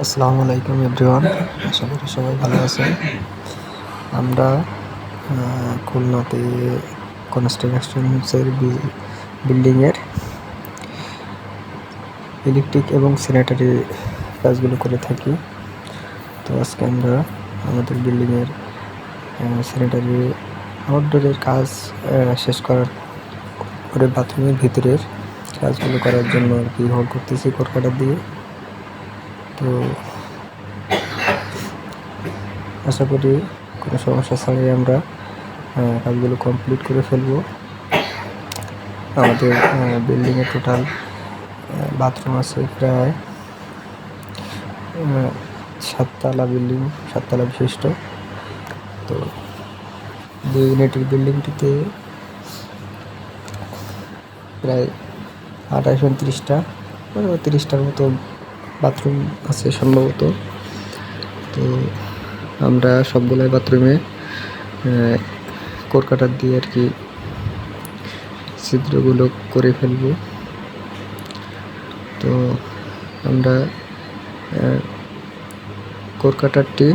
আসসালামু আলাইকুম এভরিওয়ান, আশা করি সবাই ভালো আছেন। আমরা খুলনাতে কনস্ট্রাকশনসের বিল্ডিংয়ের ইলেকট্রিক এবং স্যানিটারি কাজগুলো করে থাকি। তো আজকে আমরা আমাদের বিল্ডিংয়ের স্যানিটারি আউটডোরের কাজ শেষ করার পরে বাথরুমের ভিতরের কাজগুলো করার জন্য আর কি হোল করতেছি কোরকাটা দিয়ে। তো আশা করি কোনো সমস্যা ছাড়াই আমরা কাজগুলো কমপ্লিট করে ফেলবো। আমাদের বিল্ডিংয়ে টোটাল বাথরুম আছে প্রায় 7 তলা বিল্ডিং, 7 তলা বিশিষ্ট। তো 2 ইউনিটের বিল্ডিংটিতে প্রায় 28-29টা 30টার মতো বাথরুম আছে সম্ভবত। তো আমরা সবগুলাই বাথরুমে কোরকাটার দিয়ে আর কি ছিদ্রগুলো করে ফেলবো। তো আমরা কোরকাটারটি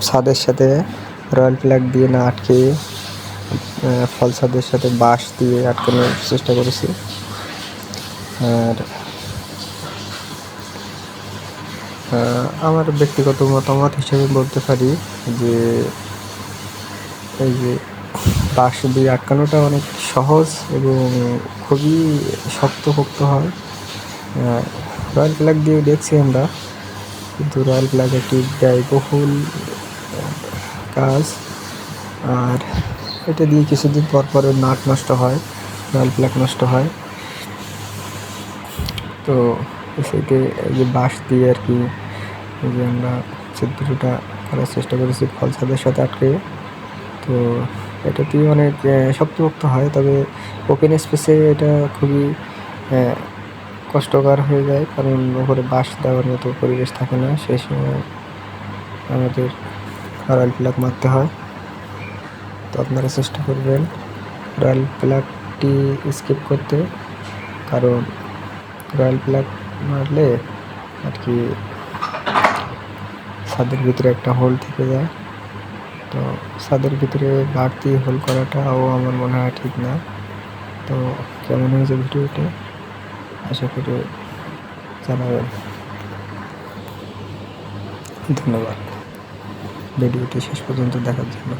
ছাদের সাথে রয়্যাল প্লাগ দিয়ে না আটকে ফল ছাদের সাথে বাঁশ দিয়ে আটকানোর চেষ্টা করেছি। আর আমার ব্যক্তিগত মতামত হিসেবে বলতে পারি যে এই যে বাঁশ দিয়ে আটকানোটা অনেক সহজ এবং খুবই শক্তপোক্ত হয়। রয়্যাল প্লাগ দিয়ে দেখছি আমরা, কিন্তু রয়্যাল প্লাগ একটি ব্যয়বহুল কাজ। আর এটা দিয়ে কিছুদিন পর পরে নাট নষ্ট হয়, রয়্যাল প্লাগ নষ্ট হয়। তো সেটি এই যে বাঁশ দিয়ে আর কি এই যে আমরা ছিদ্রটা করার চেষ্টা করেছি ফল ছাদের সাথে আটকে। তো এটাতেই অনেক শক্তপোক্ত হয়, তবে ওপেন স্পেসে এটা খুবই কষ্টকর হয়ে যায়, কারণ ওপরে বাঁশ দেওয়ার মতো পরিবেশ থাকে না। সেই সময় আমাদের রয়্যাল প্লাগ মারতে হয়। তো আপনারা চেষ্টা করবেন রয়্যাল প্লাগটি স্কিপ করতে, কারণ রয়্যাল প্লাগ মারলে আর কি ছাদের ভিতরে একটা হোল থেকে যায়। তো ছাদের ভিতরে বাড়তি হোল করাটাও আমার মনে হয় ঠিক না। তো কেমন হয়েছে ভিডিওটা আশা করি জানাবেন। ধন্যবাদ ভিডিওটি শেষ পর্যন্ত দেখার জন্য।